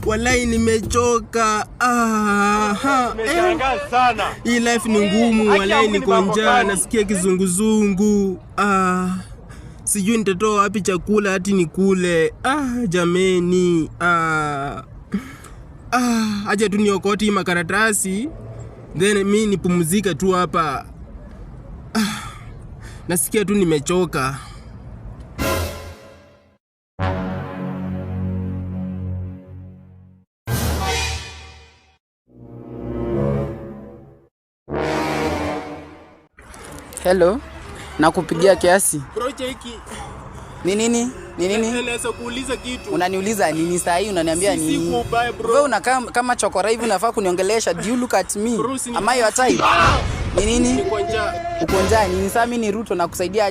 Walai nimechoka. Nimeshangaa sana. Hii life ni ngumu, walai niko njaa, nasikia kizunguzungu. Sijui nitatoa wapi chakula hati nikule. Jameni. Acha tu niokote makaratasi. Then mimi nipumzike tu hapa. Nasikia tu nimechoka. Hello, nakupigia kiasi. Bro cheki. Ni nini? Naweza kuuliza kitu. Unaniuliza nini saa hii, unaniambia nini? Sisi kubaya bro. Wewe unakaa kama chokora hivi, unafaa kuniongelesha. Do you look at me? Am I your type? Ni nini? Uko njaa. Uko njaa nini? Sasa mimi ni Ruto na kusaidia